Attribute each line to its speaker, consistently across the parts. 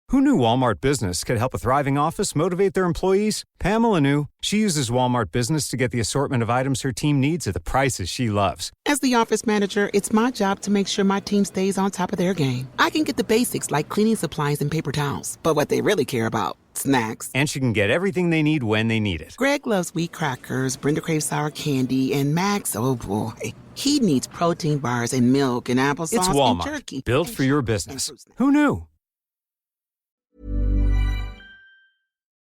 Speaker 1: Who knew Walmart Business could help a thriving office motivate their employees? Pamela knew. She uses Walmart Business to get the assortment of items her team needs at the prices she loves.
Speaker 2: As the office manager, it's my job to make sure my team stays on top of their game. I can get the basics like cleaning supplies and paper towels, but what they really care about, snacks.
Speaker 1: And she can get everything they need when they need it.
Speaker 2: Greg loves wheat crackers, Brenda craves sour candy, and Max, oh boy, he needs protein bars and milk and applesauce
Speaker 1: It's Walmart,
Speaker 2: and jerky.
Speaker 1: built
Speaker 2: and
Speaker 1: for your
Speaker 2: and
Speaker 1: business.
Speaker 2: fruit snacks.
Speaker 1: Who knew?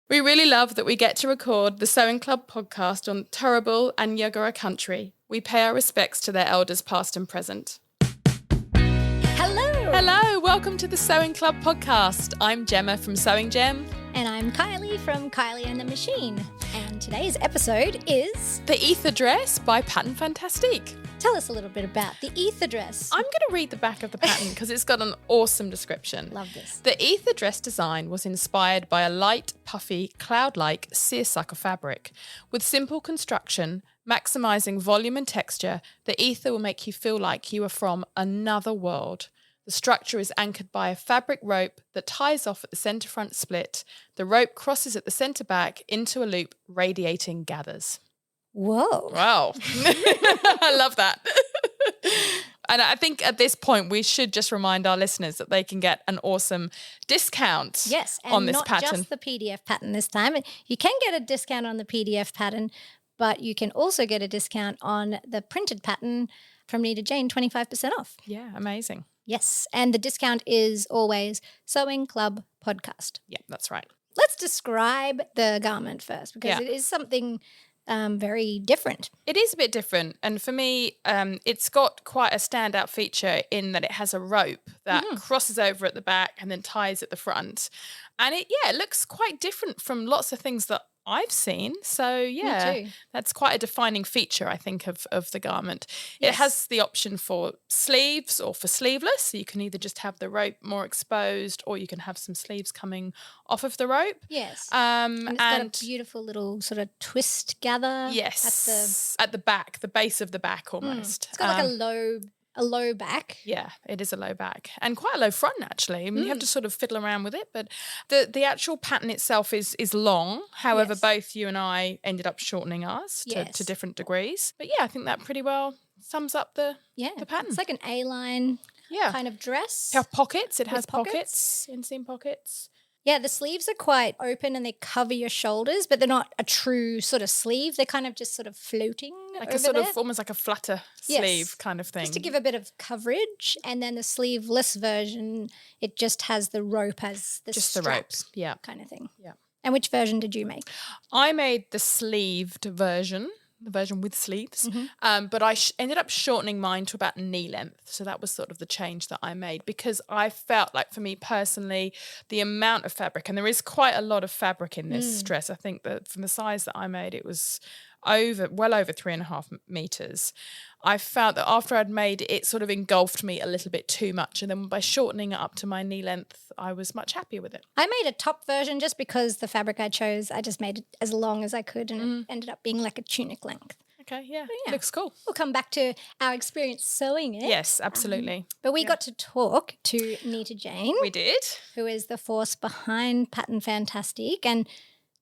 Speaker 3: We really love that we get to record the Sewing Club podcast on Turrbal and Yagara country. We pay our respects to their elders past and present. Hello, welcome to the Sewing Club podcast. I'm Gemma from Sewing Gem.
Speaker 4: And I'm Kylie from Kylie and the Machine. And today's episode is...
Speaker 3: The Ether Dress by Pattern Fantastique.
Speaker 4: Tell us a little bit about the Ether Dress.
Speaker 3: I'm going to read the back of the pattern because it's got an awesome description.
Speaker 4: Love this.
Speaker 3: The Ether Dress design was inspired by a light, puffy, cloud-like seersucker fabric. With simple construction, maximising volume and texture, the ether will make you feel like you are from another world. The structure is anchored by a fabric rope that ties off at the centre front split. The rope crosses at the centre back into a loop, radiating gathers.
Speaker 4: Whoa.
Speaker 3: Wow. I love that. And I think at this point we should just remind our listeners that they can get an awesome discount on this pattern.
Speaker 4: Yes, and not just the PDF pattern this time. You can get a discount on the PDF pattern, but you can also get a discount on the printed pattern from Nita Jane, 25% off.
Speaker 3: Yeah, amazing.
Speaker 4: Yes, and the discount is always Sewing Club Podcast.
Speaker 3: Yeah, that's right.
Speaker 4: Let's describe the garment first because it is something very different.
Speaker 3: It is a bit different. And for me, it's got quite a standout feature in that it has a rope that crosses over at the back and then ties at the front. And it looks quite different from lots of things that I've seen. So, yeah, that's quite a defining feature, I think, of the garment. Yes. It has the option for sleeves or for sleeveless. So you can either just have the rope more exposed or you can have some sleeves coming off of the rope.
Speaker 4: Yes. And it's got a beautiful little sort of twist gather.
Speaker 3: Yes. At the back, the base of the back almost.
Speaker 4: It's got like a low back.
Speaker 3: Yeah, it is a low back and quite a low front actually. I mean, you have to sort of fiddle around with it, but the actual pattern itself is long. However, both you and I ended up shortening ours to different degrees. But yeah, I think that pretty well sums up the pattern.
Speaker 4: It's like an A-line kind of dress.
Speaker 3: It has pockets. It has pockets, inseam pockets.
Speaker 4: Yeah, the sleeves are quite open and they cover your shoulders, but they're not a true sort of sleeve. They're kind of just sort of floating
Speaker 3: like
Speaker 4: over
Speaker 3: a sort
Speaker 4: there.
Speaker 3: of almost like a flatter sleeve kind of thing.
Speaker 4: Just to give a bit of coverage. And then the sleeveless version, it just has the rope as the
Speaker 3: just
Speaker 4: straps,
Speaker 3: the ropes,
Speaker 4: kind of thing.
Speaker 3: Yeah.
Speaker 4: And which version did you make?
Speaker 3: I made the sleeved version. The version with sleeves, but I ended up shortening mine to about knee length. So that was sort of the change that I made because I felt like for me personally, the amount of fabric, and there is quite a lot of fabric in this dress. I think that from the size that I made, it was well over 3.5 meters. I felt that after I'd made it, it sort of engulfed me a little bit too much. And then by shortening it up to my knee length, I was much happier with it.
Speaker 4: I made a top version just because the fabric I chose, I just made it as long as I could and it ended up being like a tunic length.
Speaker 3: Okay, yeah, looks cool.
Speaker 4: We'll come back to our experience sewing it.
Speaker 3: Yes, absolutely.
Speaker 4: But we got to talk to Nita Jane.
Speaker 3: We did.
Speaker 4: Who is the force behind Pattern Fantastique. And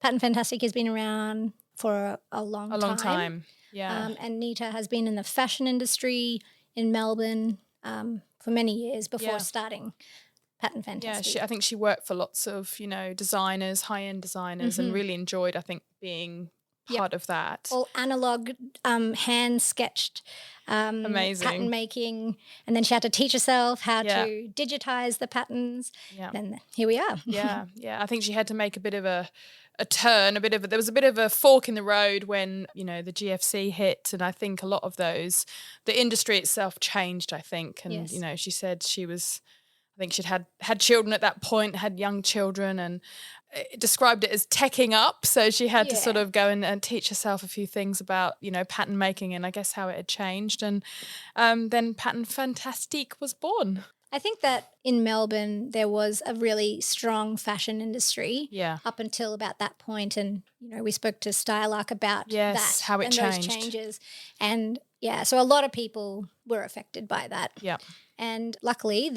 Speaker 4: Pattern Fantastique has been around for a long time.
Speaker 3: A long time, yeah.
Speaker 4: And Nita has been in the fashion industry in Melbourne for many years before starting Pattern Fantastique.
Speaker 3: Yeah, I think she worked for lots of, designers, high-end designers and really enjoyed, I think, being part of that.
Speaker 4: All analog, hand-sketched
Speaker 3: amazing
Speaker 4: pattern making. And then she had to teach herself how to digitize the patterns. Yeah. And here we are.
Speaker 3: Yeah. I think she had to make a bit of a turn, there was a bit of a fork in the road when, the GFC hit. And I think a lot of the industry itself changed, I think. And, she said I think she'd had children at that point, had young children, and described it as teching up. So she had to sort of go and teach herself a few things about, pattern making and I guess how it had changed. And then Pattern Fantastique was born.
Speaker 4: I think that in Melbourne there was a really strong fashion industry up until about that point. And, we spoke to Stylark about that.
Speaker 3: How it
Speaker 4: and
Speaker 3: changed.
Speaker 4: Those changes. And, so a lot of people were affected by that.
Speaker 3: Yeah.
Speaker 4: And luckily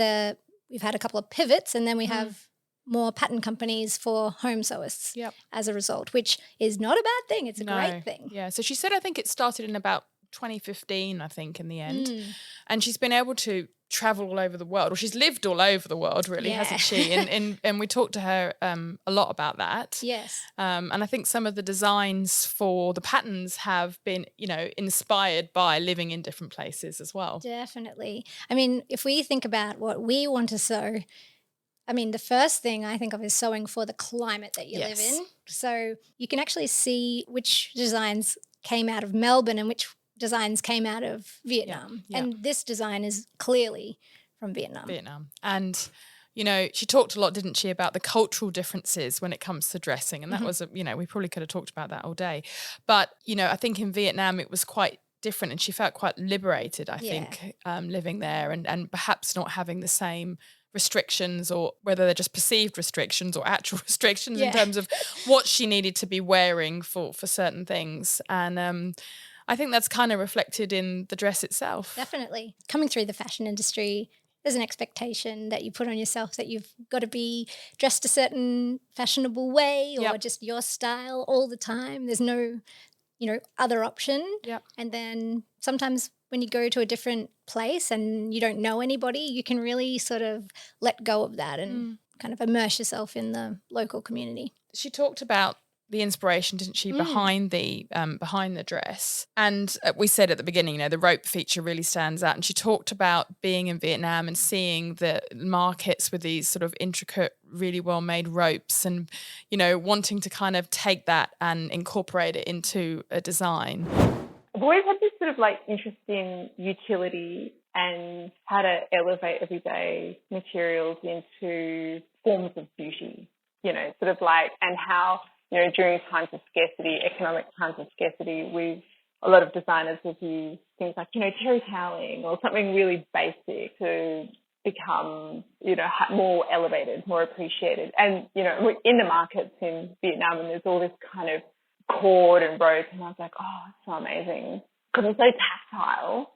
Speaker 4: we've had a couple of pivots and then we have more pattern companies for home sewists
Speaker 3: Yep.
Speaker 4: as a result, which is not a bad thing. It's a
Speaker 3: No.
Speaker 4: great thing.
Speaker 3: Yeah. So she said, I think it started in about 2015, I think, in the end.
Speaker 4: Mm.
Speaker 3: And she's been able to travel all over the world, or she's lived all over the world, really,
Speaker 4: Yeah.
Speaker 3: hasn't she? And we talked to her a lot about that.
Speaker 4: Yes.
Speaker 3: And I think some of the designs for the patterns have been, inspired by living in different places as well.
Speaker 4: Definitely. I mean, if we think about what we want to sew, I mean, the first thing I think of is sewing for the climate that you live
Speaker 3: Yes.
Speaker 4: in. So you can actually see which designs came out of Melbourne and which designs came out of Vietnam.
Speaker 3: Yeah.
Speaker 4: And this design is clearly from Vietnam.
Speaker 3: And, she talked a lot, didn't she, about the cultural differences when it comes to dressing. And that was, we probably could have talked about that all day. But, I think in Vietnam it was quite different, and she felt quite liberated, I think, living there and perhaps not having the same restrictions, or whether they're just perceived restrictions or actual restrictions in terms of what she needed to be wearing for certain things. And I think that's kind of reflected in the dress itself.
Speaker 4: Definitely. Coming through the fashion industry, there's an expectation that you put on yourself that you've got to be dressed a certain fashionable way or just your style all the time. There's no, other option.
Speaker 3: Yep.
Speaker 4: And then sometimes when you go to a different place and you don't know anybody, you can really sort of let go of that and kind of immerse yourself in the local community.
Speaker 3: She talked about the inspiration, didn't she, behind the dress. And we said at the beginning, the rope feature really stands out. And she talked about being in Vietnam and seeing the markets with these sort of intricate, really well-made ropes and, wanting to kind of take that and incorporate it into a design.
Speaker 5: I've always had this sort of interest in utility and how to elevate everyday materials into forms of beauty, and how, during times of scarcity, economic times of scarcity, a lot of designers will use things like, terry toweling or something really basic to become, more elevated, more appreciated. And, we're in the markets in Vietnam and there's all this kind of cord and rope, and I was like, oh, it's so amazing because it's so tactile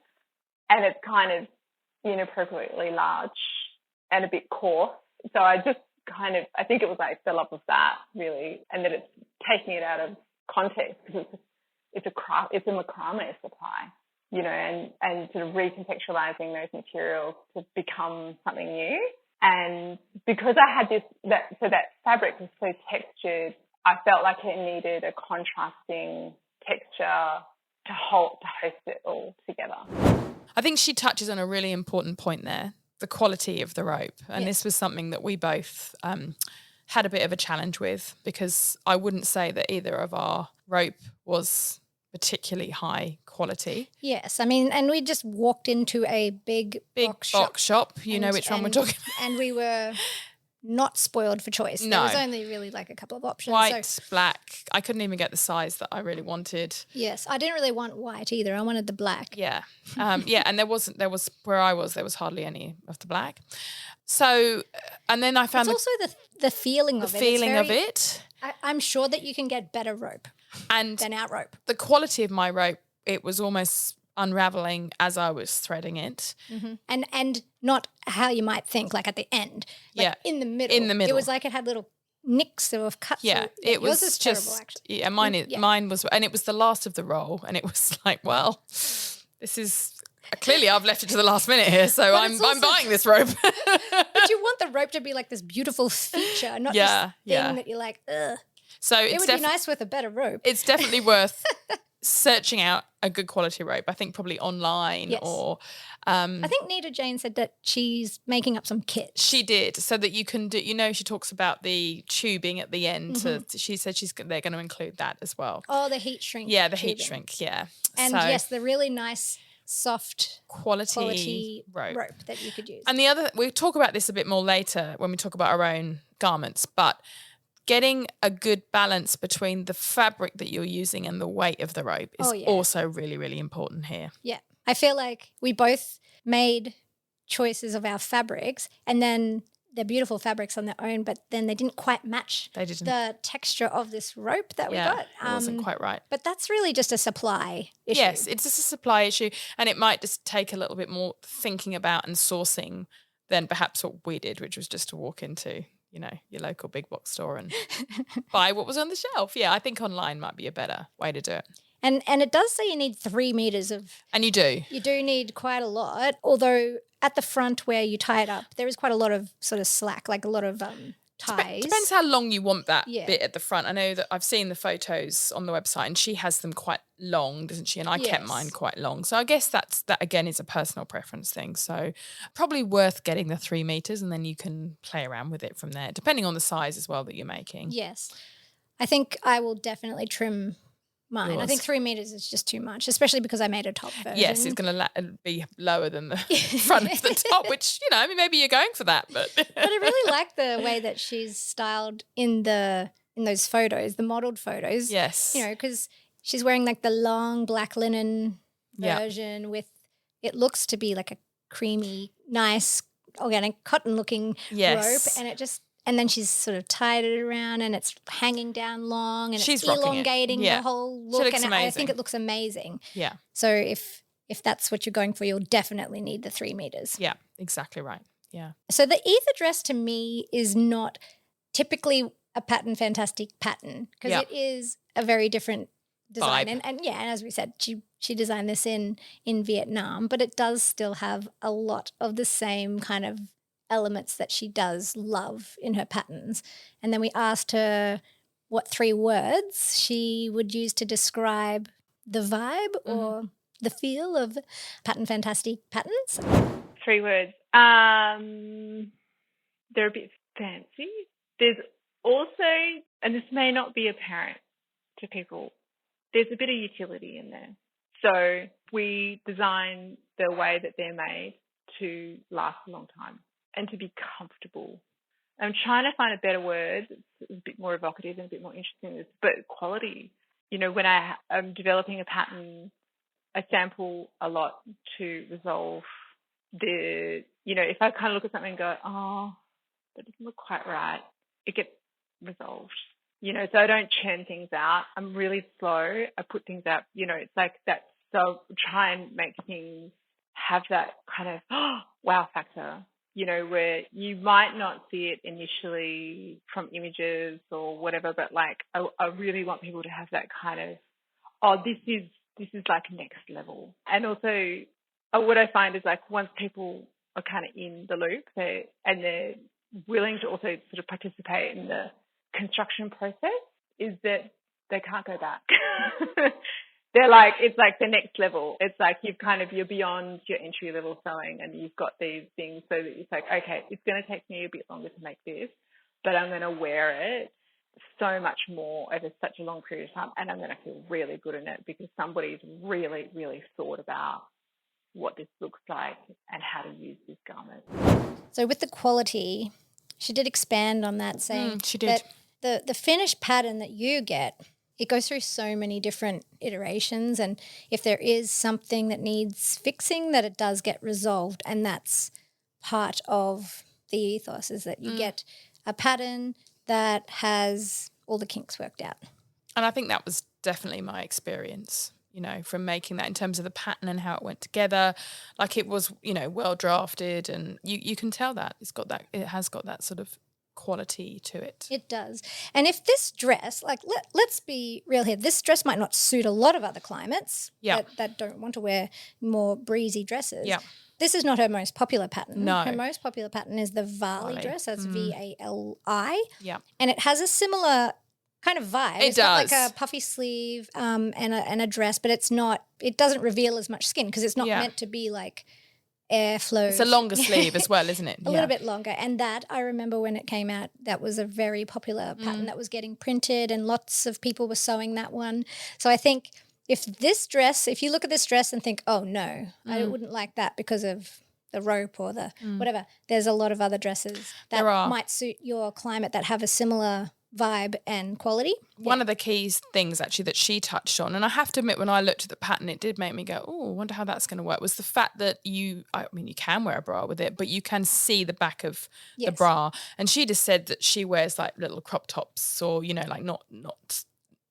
Speaker 5: and it's kind of inappropriately large and a bit coarse. So I just I think it was fell up with that really, and that it's taking it out of context because it's a macrame supply, and sort of recontextualizing those materials to become something new. And because I had that fabric was so textured, I felt like it needed a contrasting texture to host it all together.
Speaker 3: I think she touches on a really important point there, the quality of the rope. And this was something that we both had a bit of a challenge with, because I wouldn't say that either of our rope was particularly high quality.
Speaker 4: Yes, I mean, and we just walked into a big box
Speaker 3: shop. You know which one we're talking about.
Speaker 4: And we were not spoiled for choice.
Speaker 3: No.
Speaker 4: There was only really a couple of options.
Speaker 3: White, black. I couldn't even get the size that I really wanted.
Speaker 4: Yes, I didn't really want white either. I wanted the black.
Speaker 3: Yeah. And there was where I was, there was hardly any of the black. So, and then I found
Speaker 4: it's also the feeling of it.
Speaker 3: Feeling of it.
Speaker 4: I'm sure that you can get better rope than our rope.
Speaker 3: The quality of my rope, it was almost unraveling as I was threading it.
Speaker 4: Mm-hmm. And not how you might think, like at the end. In the middle.
Speaker 3: In the middle.
Speaker 4: It was like it had little nicks or cuts.
Speaker 3: Yeah, it was
Speaker 4: just
Speaker 3: terrible,
Speaker 4: actually.
Speaker 3: Yeah, mine was, and it was the last of the roll, and it was like, well, this is clearly I've left it to the last minute here, so I'm buying this rope.
Speaker 4: But you want the rope to be like this beautiful feature, not this thing that you're like, ugh.
Speaker 3: So
Speaker 4: it would be nice with a better rope.
Speaker 3: It's definitely worth searching out a good quality rope. I think probably online or.
Speaker 4: I think Nita Jane said that she's making up some kits.
Speaker 3: She did, so that you can do. She talks about the tubing at the end.
Speaker 4: Mm-hmm.
Speaker 3: She said they're going to include that as well.
Speaker 4: Oh, the heat shrink.
Speaker 3: Yeah, the
Speaker 4: tubing.
Speaker 3: heat shrink. Yeah,
Speaker 4: and yes, the really nice soft
Speaker 3: quality rope
Speaker 4: that you could use.
Speaker 3: And we'll talk about this a bit more later when we talk about our own garments, but getting a good balance between the fabric that you're using and the weight of the rope is also really, really important here. Yeah.
Speaker 4: I feel like we both made choices of our fabrics, and then they're beautiful fabrics on their own, but then they didn't quite match the texture of this rope that we got.
Speaker 3: It wasn't quite right.
Speaker 4: But that's really just a supply issue.
Speaker 3: Yes, it's just a supply issue, and it might just take a little bit more thinking about and sourcing than perhaps what we did, which was just to walk into your local big box store and buy what was on the shelf. Yeah, I think online might be a better way to do it.
Speaker 4: And it does say you need 3 meters of.
Speaker 3: And you do.
Speaker 4: You do need quite a lot, although at the front where you tie it up, there is quite a lot of sort of slack, like a lot of ties.
Speaker 3: Depends how long you want that
Speaker 4: Yeah.
Speaker 3: bit at the front. I know that I've seen the photos on the website and she has them quite long, doesn't she? And I kept mine quite long. So I guess that again is a personal preference thing. So probably worth getting the 3 meters and then you can play around with it from there, depending on the size as well that you're making.
Speaker 4: Yes. I think I will definitely trim mine.
Speaker 3: Yours.
Speaker 4: I think 3 meters is just too much, especially because I made a top version.
Speaker 3: Yes, it's going to be lower than the front of the top, which, I mean, maybe you're going for that. But
Speaker 4: I really like the way that she's styled in those photos, the modelled photos.
Speaker 3: Yes.
Speaker 4: Because she's wearing like the long black linen version with, it looks to be like a creamy, nice, organic cotton looking rope. And then she's sort of tied it around and it's hanging down long and
Speaker 3: she's
Speaker 4: it's elongating the whole look.
Speaker 3: She looks amazing.
Speaker 4: I think it looks amazing.
Speaker 3: Yeah.
Speaker 4: So if that's what you're going for, you'll definitely need the 3 meters.
Speaker 3: Yeah, exactly right. Yeah.
Speaker 4: So the ether dress to me is not typically a Pattern Fantastique pattern because it is a very different design. And as we said, she designed this in Vietnam, but it does still have a lot of the same kind of elements that she does love in her patterns. And then we asked her what 3 words she would use to describe the vibe or the feel of Pattern Fantastique patterns.
Speaker 5: 3 words. They're a bit fancy. There's also, and this may not be apparent to people, there's a bit of utility in there. So we design the way that they're made to last a long time and to be comfortable. I'm trying to find a better word. It's a bit more evocative and a bit more interesting, but quality. When I'm developing a pattern, I sample a lot to resolve if I kind of look at something and go, oh, that doesn't look quite right, it gets resolved. So I don't churn things out. I'm really slow. I put things out, it's like that. So try and make things have that kind of wow factor, where you might not see it initially from images or whatever, but like I really want people to have that kind of, this is like next level. And also what I find is like once people are kind of in the loop and they're willing to also sort of participate in the construction process, is that they can't go back. They're like, it's like the next level. It's like you're beyond your entry level sewing and you've got these things so that it's like, okay, it's going to take me a bit longer to make this, but I'm going to wear it so much more over such a long period of time and I'm going to feel really good in it because somebody's really, really thought about what this looks like and how to use this garment.
Speaker 4: So with the quality, she did expand on that, saying
Speaker 3: she did.
Speaker 4: that the finished pattern that you get, it goes through so many different iterations, and if there is something that needs fixing, that it does get resolved, and that's part of the ethos, is that you get a pattern that has all the kinks worked out.
Speaker 3: And I think that was definitely my experience, from making that in terms of the pattern and how it went together. Like it was, well drafted, and you can tell that it has got that sort of quality to it.
Speaker 4: It does. And if this dress, like let's be real here, this dress might not suit a lot of other climates that don't want to wear more breezy dresses.
Speaker 3: Yeah.
Speaker 4: This is not her most popular pattern.
Speaker 3: No.
Speaker 4: Her most popular pattern is the Vali dress. That's V-A-L-I.
Speaker 3: Yeah.
Speaker 4: And it has a similar kind of vibe.
Speaker 3: It's got
Speaker 4: like a puffy sleeve and a dress, but it doesn't reveal as much skin because it's not meant to be like airflow.
Speaker 3: It's a longer sleeve as well, isn't it?
Speaker 4: A little bit longer. And that, I remember when it came out, that was a very popular pattern that was getting printed and lots of people were sewing that one. So I think if you look at this dress and think, oh no, I wouldn't like that because of the rope or the whatever, there's a lot of other dresses that might suit your climate that have a similar vibe and quality.
Speaker 3: One of the key things actually that she touched on, and I have to admit when I looked at the pattern it did make me go, oh, I wonder how that's going to work, was the fact that you can wear a bra with it, but you can see the back of the bra. And she just said that she wears like little crop tops or, like not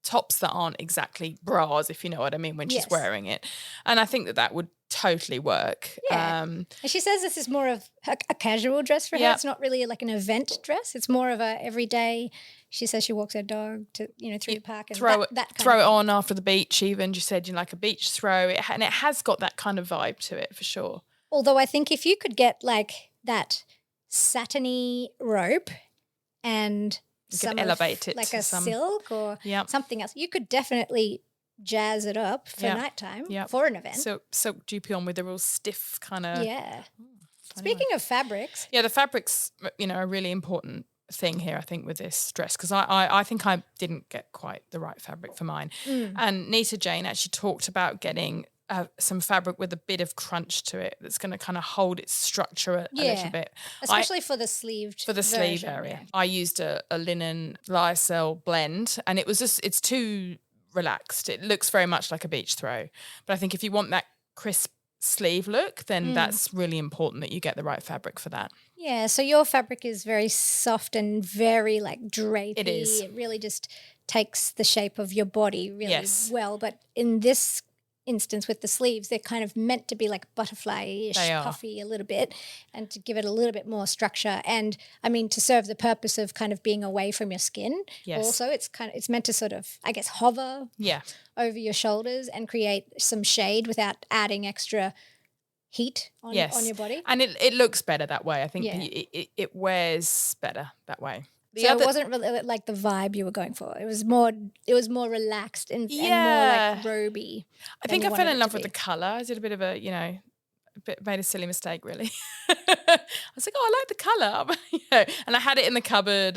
Speaker 3: tops that aren't exactly bras, if you know what I mean, when she's wearing it. And I think that would totally work.
Speaker 4: Yeah. And she says this is more of a casual dress for her. It's not really like an event dress. It's more of a everyday. She says she walks her dog to through the park and
Speaker 3: throw
Speaker 4: throw
Speaker 3: it on after the beach. Even she said like a beach throw, and it has got that kind of vibe to it for sure.
Speaker 4: Although I think if you could get like that satiny rope and
Speaker 3: you could elevate it
Speaker 4: like
Speaker 3: to
Speaker 4: a silk or something else, you could definitely jazz it up for nighttime for an event.
Speaker 3: So silk dupion with a real stiff kind of
Speaker 4: Speaking of fabrics,
Speaker 3: the fabrics a really important thing here I think with this dress, because I think I didn't get quite the right fabric for mine. And Nita Jane actually talked about getting some fabric with a bit of crunch to it that's going to kind of hold its structure a little bit.
Speaker 4: Especially for the sleeved
Speaker 3: sleeve area. Yeah. I used a linen lyocell blend, and it's too relaxed. It looks very much like a beach throw. But I think if you want that crisp sleeve look, then that's really important that you get the right fabric for that.
Speaker 4: Yeah, so your fabric is very soft and very like drapey.
Speaker 3: It is.
Speaker 4: It really just takes the shape of your body really well. But in this instance with the sleeves, they're kind of meant to be like butterfly-ish, puffy a little bit, and to give it a little bit more structure. And I mean, to serve the purpose of kind of being away from your skin. Also, it's meant to sort of, I guess, hover over your shoulders and create some shade without adding extra heat on your body.
Speaker 3: And it looks better that way. I think it wears better that way.
Speaker 4: It wasn't really like the vibe you were going for. It was more relaxed and more like roby.
Speaker 3: I think I fell in love with the colour. I did a bit of made a silly mistake really. I was like, I like the colour. And I had it in the cupboard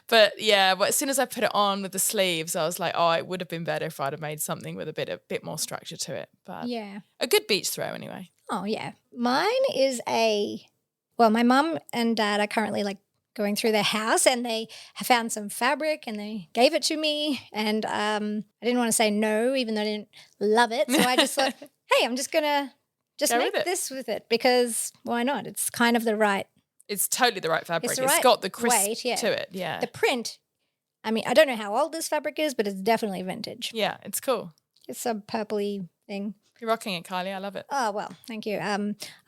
Speaker 3: but as soon as I put it on with the sleeves, I was like, it would have been better if I'd have made something with a bit more structure to it. But a good beach throw anyway.
Speaker 4: Oh yeah. Mine is my mum and dad are currently like going through their house, and they have found some fabric and they gave it to me, and I didn't want to say no even though I didn't love it, so I just thought, hey, I'm just gonna make this with it, because why not? It's kind of
Speaker 3: it's totally the right fabric. It's got the crisp weight, to it.
Speaker 4: The print, I mean, I don't know how old this fabric is, but it's definitely vintage.
Speaker 3: Yeah, it's cool.
Speaker 4: It's a purpley thing.
Speaker 3: You're rocking it, Kylie. I love it.
Speaker 4: Oh, well, thank you.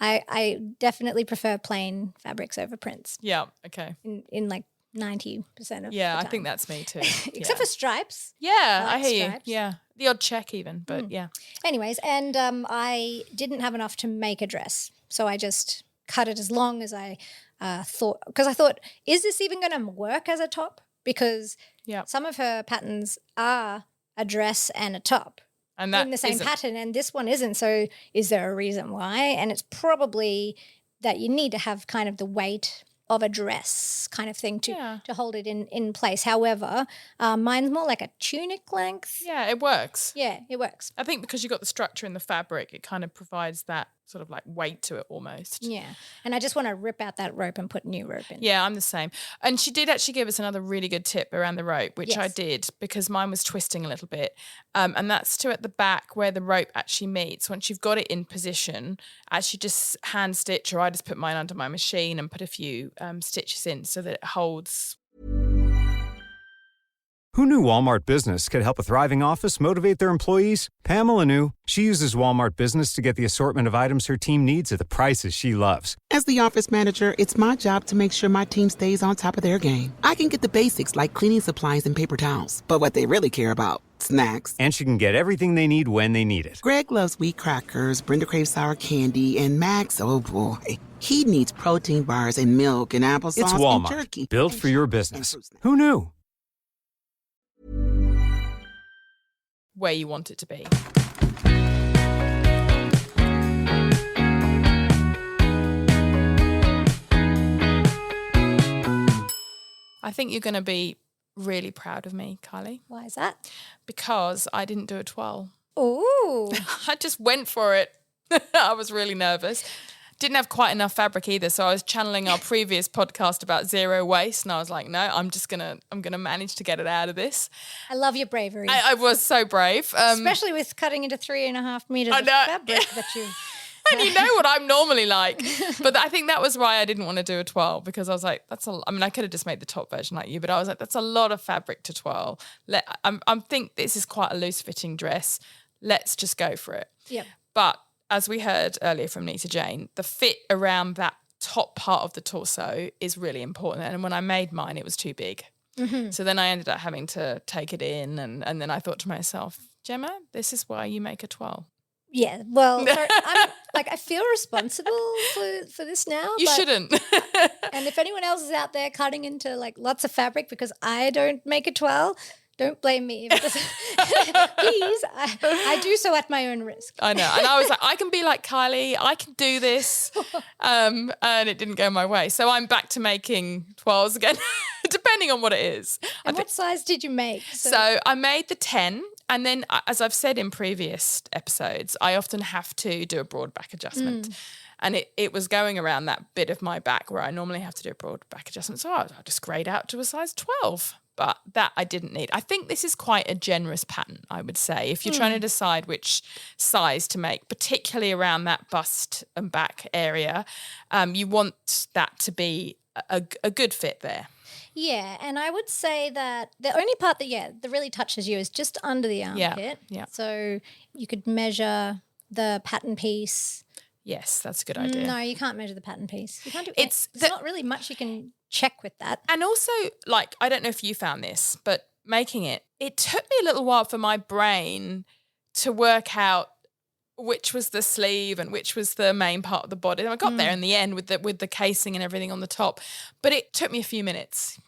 Speaker 4: I definitely prefer plain fabrics over prints.
Speaker 3: Yeah, okay.
Speaker 4: In like 90% of the time.
Speaker 3: I think that's me too.
Speaker 4: Except for stripes.
Speaker 3: Yeah, I hear you. Yeah, the odd check even, but yeah.
Speaker 4: Anyways, and I didn't have enough to make a dress, so I just cut it as long as I thought, because I thought, is this even going to work as a top? Because some of her patterns are a dress and a top. And that in the same pattern, and this one isn't. So is there a reason why? And it's probably that you need to have kind of the weight of a dress kind of thing to hold it in place. However, mine's more like a tunic length.
Speaker 3: Yeah, it works.
Speaker 4: Yeah, it works.
Speaker 3: I think because you've got the structure in the fabric, it kind of provides that sort of like weight to it almost.
Speaker 4: Yeah, and I just want to rip out that rope and put new rope in.
Speaker 3: Yeah, I'm the same. And she did actually give us another really good tip around the rope, which I did because mine was twisting a little bit. And that's to at the back where the rope actually meets. Once you've got it in position, actually just hand stitch, or I just put mine under my machine and put a few stitches in so that it holds.
Speaker 1: Who knew Walmart Business could help a thriving office motivate their employees? Pamela knew. She uses Walmart Business to get the assortment of items her team needs at the prices she loves.
Speaker 2: As the office manager, it's my job to make sure my team stays on top of their game. I can get the basics like cleaning supplies and paper towels, but what they really care about, snacks.
Speaker 1: And she can get everything they need when they need it.
Speaker 2: Greg loves wheat crackers, Brenda craves sour candy, and Max, oh boy, he needs protein bars and milk and applesauce
Speaker 1: it's Walmart,
Speaker 2: and jerky.
Speaker 1: Built for your business. Who knew?
Speaker 3: Where you want it to be. I think you're going to be really proud of me, Kylie.
Speaker 4: Why is that?
Speaker 3: Because I didn't do a twirl.
Speaker 4: Ooh.
Speaker 3: I just went for it. I was really nervous. Didn't have quite enough fabric either, so I was channeling our previous podcast about zero waste, and I was like, no, I'm gonna manage to get it out of this.
Speaker 4: I love your bravery.
Speaker 3: I was so brave.
Speaker 4: Especially with cutting into 3.5 meters of fabric that you...
Speaker 3: And you know what I'm normally like. But I think that was why I didn't want to do a twirl, because I was like, I could have just made the top version like you, but I was like, that's a lot of fabric to twirl. I think this is quite a loose fitting dress. Let's just go for it.
Speaker 4: Yeah.
Speaker 3: But as we heard earlier from Nita Jane, the fit around that top part of the torso is really important. And when I made mine, it was too big. Mm-hmm. So then I ended up having to take it in. And then I thought to myself, Gemma, this is why you make a 12.
Speaker 4: Yeah, well, I feel responsible for this now.
Speaker 3: You shouldn't.
Speaker 4: And if anyone else is out there cutting into like lots of fabric because I don't make a 12, don't blame me. Because please, I do so at my own risk.
Speaker 3: I know. And I was like, I can be like Kylie. I can do this. And it didn't go my way. So I'm back to making 12s again, depending on what it is.
Speaker 4: And what size did you make?
Speaker 3: So I made the 10. And then, as I've said in previous episodes, I often have to do a broad back adjustment. And it was going around that bit of my back where I normally have to do a broad back adjustment. So I just grade out to a size 12. But that I didn't need. I think this is quite a generous pattern, I would say. If you're trying to decide which size to make, particularly around that bust and back area, you want that to be a good fit there.
Speaker 4: Yeah, and I would say that the only part that really touches you is just under the armpit.
Speaker 3: Yeah.
Speaker 4: So you could measure the pattern piece.
Speaker 3: Yes, that's a good idea.
Speaker 4: No, you can't measure the pattern piece. You can't do it. There's not really much you can check with that.
Speaker 3: And also, like, I don't know if you found this, but making it took me a little while for my brain to work out which was the sleeve and which was the main part of the body. And I got there in the end with the casing and everything on the top, but it took me a few minutes.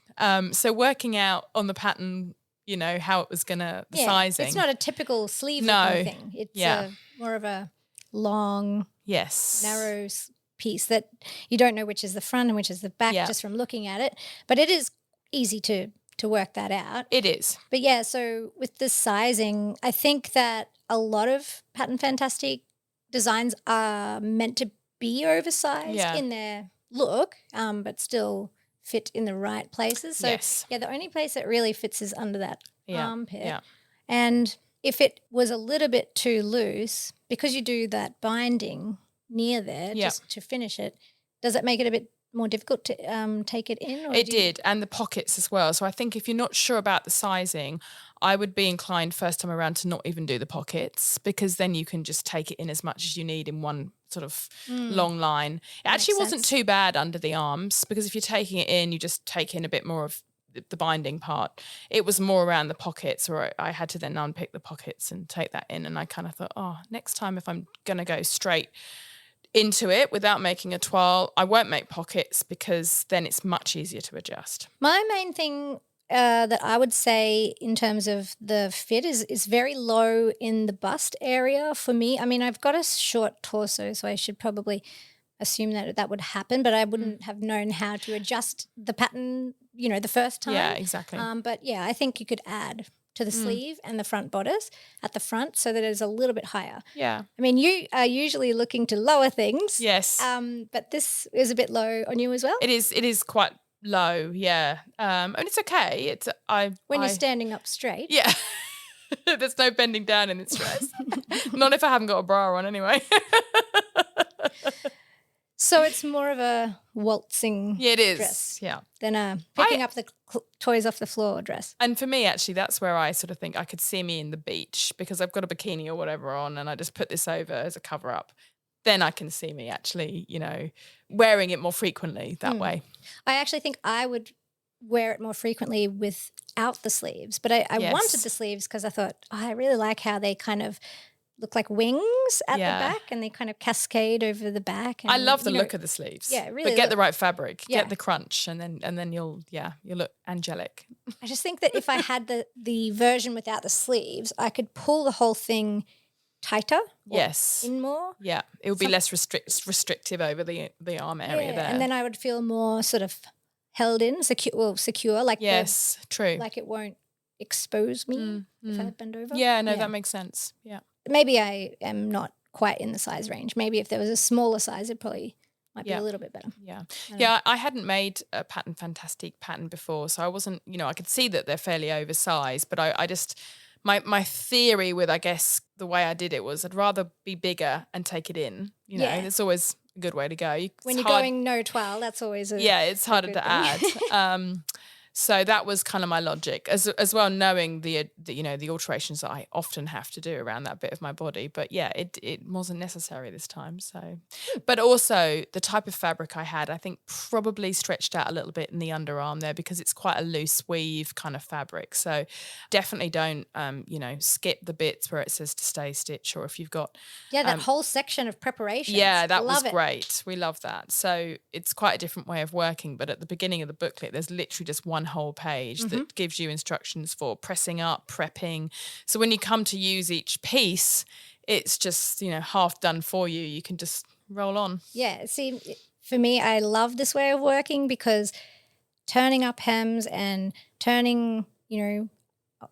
Speaker 3: So working out on the pattern, you know, how it was the sizing.
Speaker 4: It's not a typical sleeve thing. It's more of a long, narrow piece that you don't know which is the front and which is the back just from looking at it. But it is easy to work that out.
Speaker 3: It is.
Speaker 4: But yeah, so with the sizing, I think that a lot of Pattern Fantastique designs are meant to be oversized in their look, but still fit in the right places. So the only place that really fits is under that armpit. Yeah. And if it was a little bit too loose, because you do that binding near there just to finish it, does it make it a bit more difficult to take it in? Or
Speaker 3: it did, and the pockets as well. So I think if you're not sure about the sizing, I would be inclined first time around to not even do the pockets, because then you can just take it in as much as you need in one sort of long line. It actually wasn't too bad under the arms, because if you're taking it in, you just take in a bit more of the binding part. It was more around the pockets, or I had to then unpick the pockets and take that in. And I kind of thought, next time if I'm going to go straight into it without making a twirl, I won't make pockets, because then it's much easier to adjust.
Speaker 4: My main thing that I would say in terms of the fit is very low in the bust area for me. I mean, I've got a short torso, so I should probably assume that would happen, but I wouldn't have known how to adjust the pattern, the first time.
Speaker 3: Yeah, exactly.
Speaker 4: But yeah, I think you could add to the sleeve and the front bodice at the front so that it's a little bit higher.
Speaker 3: Yeah.
Speaker 4: I mean, you are usually looking to lower things.
Speaker 3: Yes.
Speaker 4: But this is a bit low on you as well.
Speaker 3: It is quite low, yeah. And it's okay.
Speaker 4: When you're standing up straight.
Speaker 3: Yeah. There's no bending down in this dress. Not if I haven't got a bra on anyway.
Speaker 4: So it's more of a waltzing dress.
Speaker 3: Yeah.
Speaker 4: Than picking up the toys off the floor dress.
Speaker 3: And for me, actually, that's where I sort of think I could see me in the beach, because I've got a bikini or whatever on and I just put this over as a cover up. Then I can see me actually, wearing it more frequently that way.
Speaker 4: I actually think I would wear it more frequently without the sleeves. But I wanted the sleeves because I thought, I really like how they kind of look like wings at the back, and they kind of cascade over the back. And,
Speaker 3: I love the look of the sleeves.
Speaker 4: Yeah, really.
Speaker 3: But get the right fabric, get the crunch, and then you'll look angelic.
Speaker 4: I just think that if I had the version without the sleeves, I could pull the whole thing tighter.
Speaker 3: Yes.
Speaker 4: In more.
Speaker 3: Yeah, it would be less restrictive over the arm area there.
Speaker 4: And then I would feel more sort of held in, secure. Like
Speaker 3: true.
Speaker 4: Like it won't expose me if I bend over.
Speaker 3: Yeah, no, that makes sense. Yeah.
Speaker 4: Maybe I am not quite in the size range. Maybe if there was a smaller size, it probably might be a little bit better.
Speaker 3: Yeah. Yeah, I hadn't made a Pattern Fantastique pattern before, so I wasn't, I could see that they're fairly oversized, but I just, my theory with, I guess, the way I did it was I'd rather be bigger and take it in. It's always a good way to go.
Speaker 4: When you're going no twirl, that's always
Speaker 3: it's harder to add. So that was kind of my logic, as well, knowing the alterations that I often have to do around that bit of my body. But yeah, it wasn't necessary this time. So, but also the type of fabric I had, I think probably stretched out a little bit in the underarm there, because it's quite a loose weave kind of fabric. So definitely don't skip the bits where it says to stay stitch, or if you've got
Speaker 4: that whole section of preparation.
Speaker 3: Yeah, that
Speaker 4: Love
Speaker 3: was
Speaker 4: it.
Speaker 3: great. We love that. So it's quite a different way of working, but at the beginning of the booklet, there's literally just one whole page that gives you instructions for pressing up, prepping. So when you come to use each piece, it's just, half done for you. You can just roll on.
Speaker 4: Yeah, see, for me, I love this way of working, because turning up hems and turning,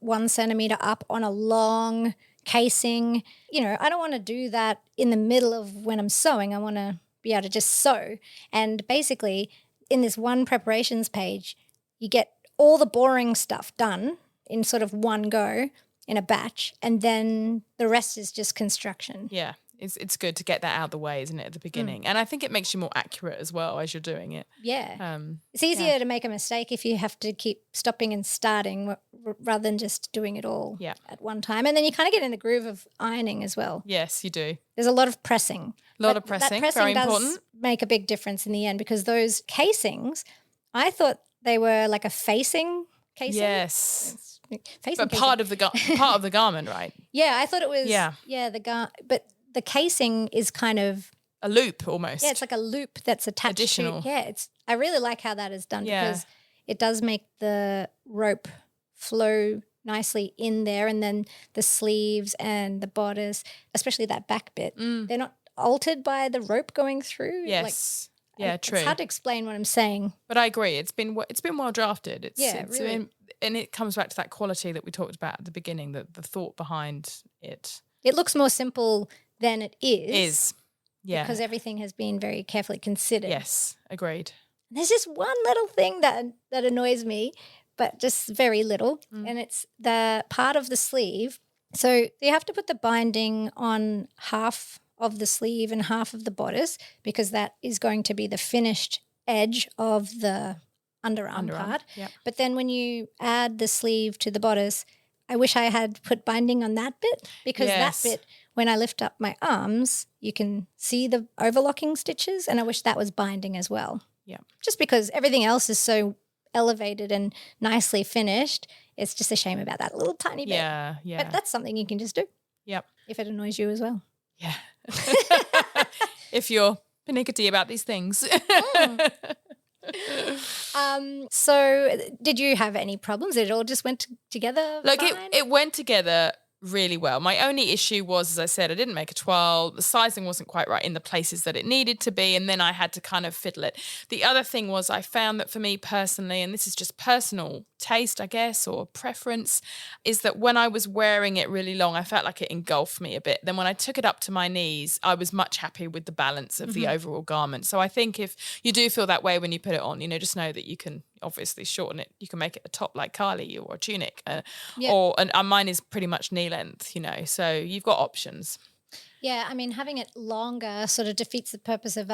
Speaker 4: 1 centimeter up on a long casing, I don't want to do that in the middle of when I'm sewing. I want to be able to just sew. And basically, in this one preparations page, you get all the boring stuff done in sort of one go in a batch, and then the rest is just construction.
Speaker 3: Yeah, it's good to get that out of the way, isn't it, at the beginning? And I think it makes you more accurate as well as you're doing it.
Speaker 4: Yeah. It's easier to make a mistake if you have to keep stopping and starting rather than just doing it all at one time. And then you kind of get in the groove of ironing as well.
Speaker 3: Yes, you do.
Speaker 4: There's a lot of pressing.
Speaker 3: That pressing very important.
Speaker 4: Does make a big difference in the end, because those casings, I thought they were like a facing casing.
Speaker 3: Yes.
Speaker 4: Facing
Speaker 3: but
Speaker 4: casing.
Speaker 3: part of the garment, right?
Speaker 4: Yeah, I thought it was but the casing is kind of
Speaker 3: a loop almost.
Speaker 4: Yeah, it's like a loop that's attached
Speaker 3: additional.
Speaker 4: to. Yeah, I really like how that is done, because it does make the rope flow nicely in there, and then the sleeves and the bodice, especially that back bit, they're not altered by the rope going through.
Speaker 3: Yes. True.
Speaker 4: It's hard to explain what I'm saying.
Speaker 3: But I agree. It's been well drafted. It's
Speaker 4: really.
Speaker 3: And it comes back to that quality that we talked about at the beginning, the thought behind it.
Speaker 4: It looks more simple than it is.
Speaker 3: Yeah.
Speaker 4: Because everything has been very carefully considered.
Speaker 3: Yes, agreed.
Speaker 4: There's just one little thing that annoys me, but just very little, and it's the part of the sleeve. So you have to put the binding on half of the sleeve and half of the bodice, because that is going to be the finished edge of the underarm part.
Speaker 3: Yep.
Speaker 4: But then when you add the sleeve to the bodice, I wish I had put binding on that bit, because that bit, when I lift up my arms, you can see the overlocking stitches, and I wish that was binding as well.
Speaker 3: Yeah.
Speaker 4: Just because everything else is so elevated and nicely finished, it's just a shame about that little tiny bit.
Speaker 3: Yeah.
Speaker 4: But that's something you can just do.
Speaker 3: Yep.
Speaker 4: If it annoys you as well.
Speaker 3: Yeah. If you're pernickety about these things.
Speaker 4: So did you have any problems? It all just went together
Speaker 3: Like
Speaker 4: fine?
Speaker 3: it went together really well. My only issue was, as I said, I didn't make a twirl. The sizing wasn't quite right in the places that it needed to be, and then I had to kind of fiddle it. The other thing was, I found that for me personally, and this is just personal taste, I guess, or preference, is that when I was wearing it really long, I felt like it engulfed me a bit. Then when I took it up to my knees, I was much happier with the balance of the overall garment. So I think if you do feel that way when you put it on, just know that you can obviously shorten it. You can make it a top like Kylie or a tunic, or mine is pretty much knee length, so you've got options.
Speaker 4: Yeah, I mean, having it longer sort of defeats the purpose of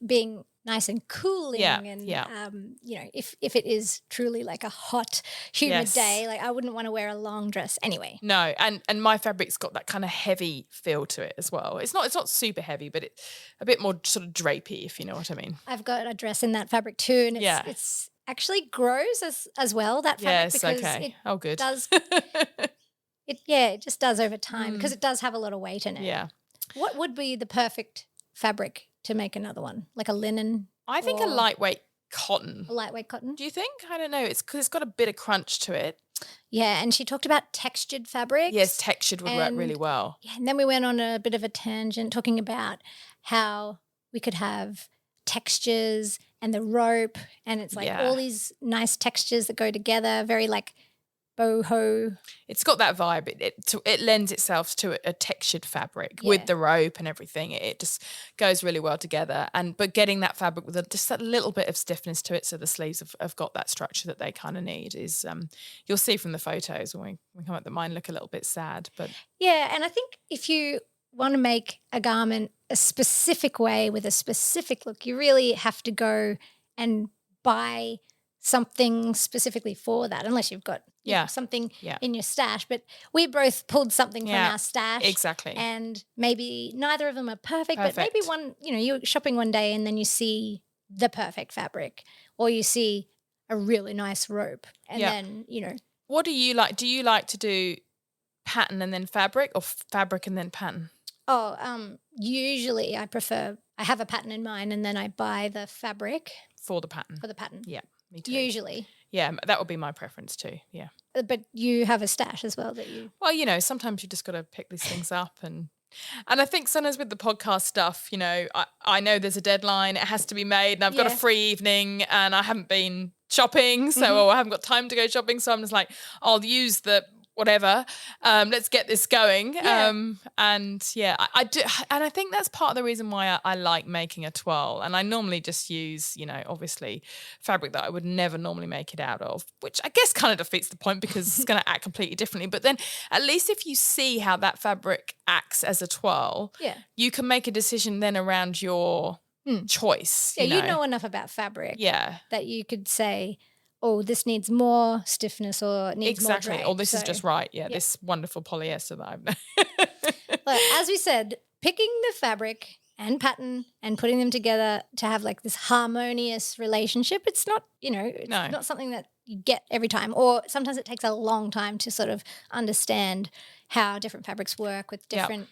Speaker 4: being nice and cooling. If it is truly like a hot, humid day, like I wouldn't want to wear a long dress anyway.
Speaker 3: No, and my fabric's got that kind of heavy feel to it as well. It's not super heavy, but it's a bit more sort of drapey, if you know what I mean.
Speaker 4: I've got a dress in that fabric too, and it's actually grows as well, that fabric, because
Speaker 3: it
Speaker 4: good. Does it just does over time, because it does have a lot of weight in it.
Speaker 3: Yeah.
Speaker 4: What would be the perfect fabric to make another one? Like a linen?
Speaker 3: I think a lightweight cotton.
Speaker 4: A lightweight cotton?
Speaker 3: Do you think? I don't know. It's because it's got a bit of crunch to it.
Speaker 4: Yeah, and she talked about textured fabrics.
Speaker 3: Yes, textured would work really well.
Speaker 4: Yeah, and then we went on a bit of a tangent talking about how we could have textures and the rope, and it's like all these nice textures that go together, very like boho.
Speaker 3: It's got that vibe. It lends itself to a textured fabric with the rope and everything. It just goes really well together. But getting that fabric with just that little bit of stiffness to it, so the sleeves have got that structure that they kind of need, is you'll see from the photos when we come up that mine look a little bit sad. But
Speaker 4: yeah, and I think if you want to make a garment a specific way with a specific look, you really have to go and buy something specifically for that, unless you've got something in your stash. But we both pulled something from our stash.
Speaker 3: Exactly.
Speaker 4: And maybe neither of them are perfect, but maybe one, you're shopping one day and then you see the perfect fabric, or you see a really nice rope, and then,
Speaker 3: What do you like? Do you like to do pattern and then fabric, or fabric and then pattern?
Speaker 4: Usually I have a pattern in mind and then I buy the fabric.
Speaker 3: For the pattern. Yeah, me too.
Speaker 4: Usually.
Speaker 3: Yeah, that would be my preference too, yeah.
Speaker 4: But you have a stash as well that you...
Speaker 3: Well, sometimes you just got to pick these things up, and I think sometimes with the podcast stuff, I know there's a deadline, it has to be made, and I've got a free evening and I haven't been shopping, or I haven't got time to go shopping, so I'm just like, I'll use the whatever, let's get this going. I do, and I think that's part of the reason why I like making a toile. And I normally just use, obviously fabric that I would never normally make it out of, which I guess kind of defeats the point because it's going to act completely differently. But then at least if you see how that fabric acts as a toile, you can make a decision then around your choice.
Speaker 4: Yeah, you know enough about fabric that you could say, oh, this needs more stiffness, or it needs more drape.
Speaker 3: Or this is just right. Yeah, this wonderful polyester that I've...
Speaker 4: But as we said, picking the fabric and pattern and putting them together to have like this harmonious relationship, it's not, not something that you get every time, or sometimes it takes a long time to sort of understand how different fabrics work with different...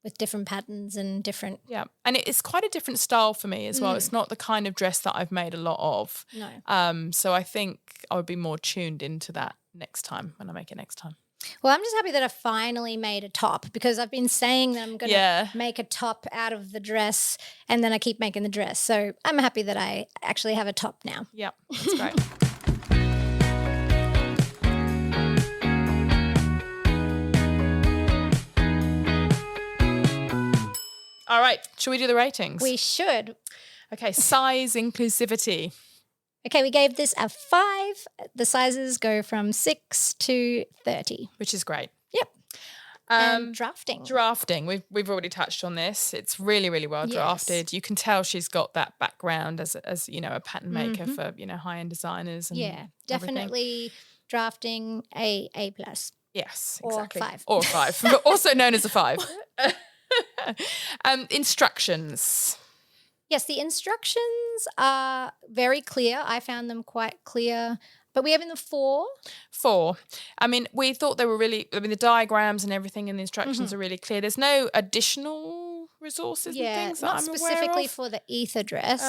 Speaker 4: with different patterns and different...
Speaker 3: Yeah, and it's quite a different style for me as well. It's not the kind of dress that I've made a lot of.
Speaker 4: No.
Speaker 3: So I think I would be more tuned into that next time when I make it next time.
Speaker 4: Well, I'm just happy that I finally made a top, because I've been saying that I'm going to make a top out of the dress, and then I keep making the dress. So I'm happy that I actually have a top now.
Speaker 3: Yeah, that's great. All right, should we do the ratings?
Speaker 4: We should.
Speaker 3: Okay, size inclusivity.
Speaker 4: Okay, we gave this a 5. The sizes go from 6 to 30.
Speaker 3: Which is great.
Speaker 4: Yep. And drafting.
Speaker 3: Drafting. We've already touched on this. It's really, really well drafted. You can tell she's got that background as a pattern maker for, high-end designers and
Speaker 4: definitely drafting a A+.
Speaker 3: Yes, exactly.
Speaker 4: Or 5.
Speaker 3: Or 5. But also known as a 5. Instructions.
Speaker 4: Yes, the instructions are very clear. I found them quite clear. But we have in the 4.
Speaker 3: 4. I mean, we thought they were really, the diagrams and everything in the instructions are really clear. There's no additional resources and things that I'm aware of.
Speaker 4: Not specifically for the ether dress.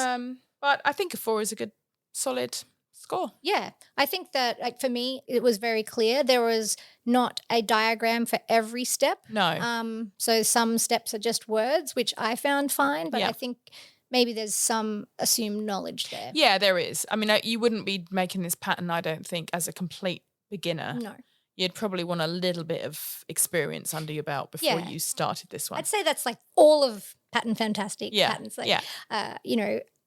Speaker 3: But I think a 4 is a good, solid score.
Speaker 4: Yeah. I think that, like, for me, it was very clear. There was not a diagram for every step.
Speaker 3: No.
Speaker 4: So some steps are just words, which I found fine, but I think maybe there's some assumed knowledge there.
Speaker 3: Yeah, there is. I mean, you wouldn't be making this pattern, I don't think, as a complete beginner.
Speaker 4: No.
Speaker 3: You'd probably want a little bit of experience under your belt before you started this one.
Speaker 4: I'd say that's like all of Pattern Fantastique patterns. Like,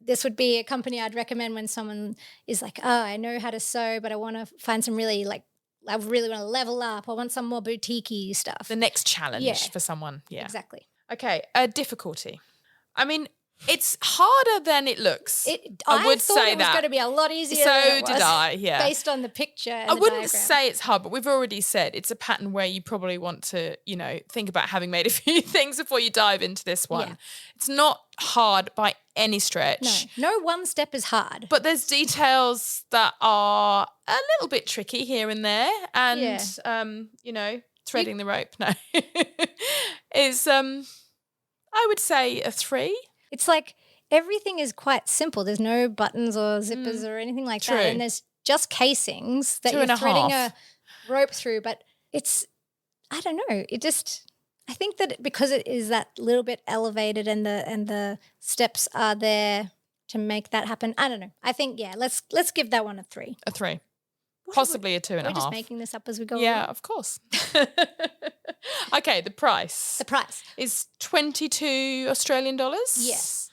Speaker 4: this would be a company I'd recommend when someone is like, oh, I know how to sew, but I want to find some really, like, I really want to level up. I want some more boutique-y stuff.
Speaker 3: The next challenge for someone. Yeah.
Speaker 4: Exactly.
Speaker 3: Okay. Difficulty. I mean, it's harder than it looks. I would
Speaker 4: thought
Speaker 3: say
Speaker 4: it was going to be a lot easier than it was.
Speaker 3: So did I, yeah.
Speaker 4: Based on the picture and
Speaker 3: I
Speaker 4: the
Speaker 3: wouldn't
Speaker 4: diagram.
Speaker 3: say it's hard, but we've already said it's a pattern where you probably want to, think about having made a few things before you dive into this one. Yeah. It's not hard by any stretch.
Speaker 4: No one step is hard.
Speaker 3: But there's details that are a little bit tricky here and there. And, threading the rope, is, I would say, a 3.
Speaker 4: It's like everything is quite simple. There's no buttons or zippers or anything like that. And there's just casings that you're threading a rope through. But it's, I don't know, I think that because it is that little bit elevated and the steps are there to make that happen. I don't know. I think, let's give that one a 3.
Speaker 3: A 3. Possibly a 2.5.
Speaker 4: We're just making this up as we go
Speaker 3: Yeah,
Speaker 4: along.
Speaker 3: of course. Okay, the price.
Speaker 4: The price
Speaker 3: is 22 Australian dollars.
Speaker 4: Yes.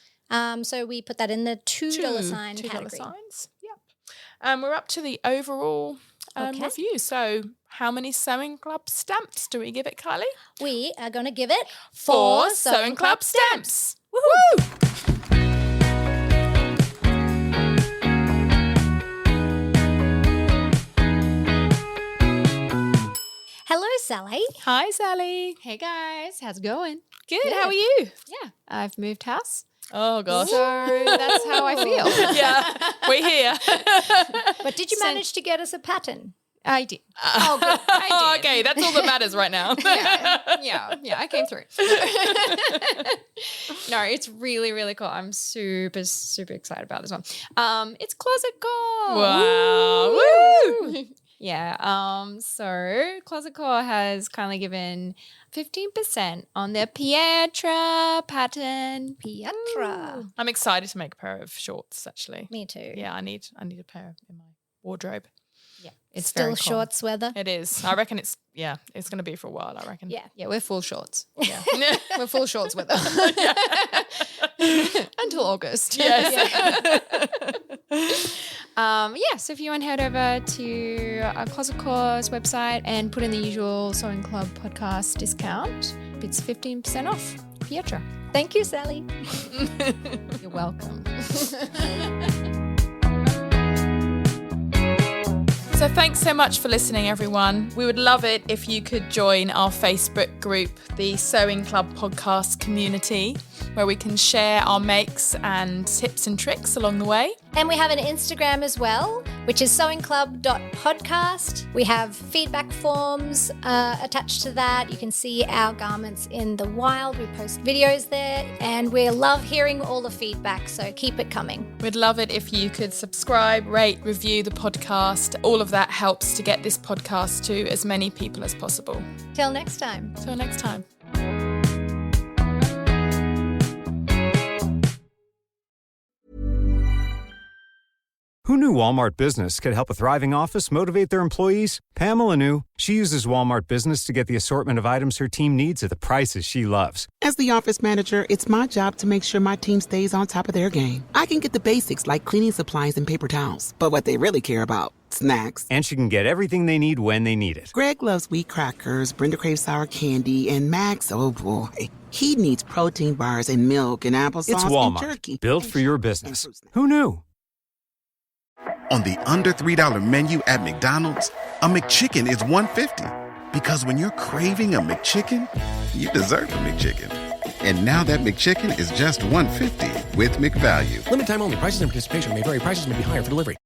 Speaker 4: So we put that in the $2 sign category. $2
Speaker 3: signs. Yep. We're up to the overall review. So how many Sewing Club stamps do we give it, Kylie?
Speaker 4: We are going to give it
Speaker 3: 4 Sewing Club stamps. Woohoo!
Speaker 4: Sally.
Speaker 3: Hi, Sally.
Speaker 6: Hey guys, how's it going?
Speaker 3: Good. How are you?
Speaker 6: Yeah, I've moved house.
Speaker 3: Oh, gosh.
Speaker 6: So that's how I feel.
Speaker 3: Yeah, we're here.
Speaker 4: But did you manage to get us a pattern?
Speaker 6: I did.
Speaker 4: Oh, good.
Speaker 6: I did.
Speaker 3: Okay, that's all that matters right now.
Speaker 6: Yeah, I came through. No, it's really, really cool. I'm super, super excited about this one. It's Closet Core.
Speaker 3: Wow.
Speaker 6: Woo! Yeah. So Closet Core has kindly given 15% on their Pietra pattern.
Speaker 4: Pietra.
Speaker 3: I'm excited to make a pair of shorts, actually.
Speaker 4: Me too.
Speaker 3: Yeah, I need a pair in my wardrobe.
Speaker 6: Yeah, it's
Speaker 4: Still
Speaker 6: very cool.
Speaker 4: shorts weather.
Speaker 3: It is. I reckon it's going to be for a while, I reckon.
Speaker 6: Yeah, we're full shorts.
Speaker 3: Yeah.
Speaker 6: We're full shorts with them until August.
Speaker 3: Yes.
Speaker 6: So if you want to head over to Closet Core's website and put in the usual Sewing Club podcast discount, it's 15% off. Pietra.
Speaker 4: Thank you, Sally.
Speaker 6: You're welcome.
Speaker 3: So thanks so much for listening, everyone. We would love it if you could join our Facebook group, the Sewing Club Podcast Community, where we can share our makes and tips and tricks along the way.
Speaker 4: And we have an Instagram as well, which is sewingclub.podcast. We have feedback forms attached to that. You can see our garments in the wild. We post videos there, and we love hearing all the feedback, so keep it coming.
Speaker 3: We'd love it if you could subscribe, rate, review the podcast. All of that helps to get this podcast to as many people as possible.
Speaker 4: Till next time.
Speaker 3: Till next time.
Speaker 1: Who knew Walmart Business could help a thriving office motivate their employees? Pamela knew. She uses Walmart Business to get the assortment of items her team needs at the prices she loves.
Speaker 2: As the office manager, it's my job to make sure my team stays on top of their game. I can get the basics like cleaning supplies and paper towels, but what they really care about, snacks.
Speaker 1: And she can get everything they need when they need it.
Speaker 2: Greg loves wheat crackers, Brenda craves sour candy, and Max, oh boy, he needs protein bars and milk and applesauce
Speaker 1: It's
Speaker 2: and
Speaker 1: Walmart,
Speaker 2: jerky.
Speaker 1: built for your business. Who knew?
Speaker 7: On the under $3 menu at McDonald's, a McChicken is $1.50. Because when you're craving a McChicken, you deserve a McChicken. And now that McChicken is just $1.50 with McValue.
Speaker 8: Limited time only. Prices and participation may vary. Prices may be higher for delivery.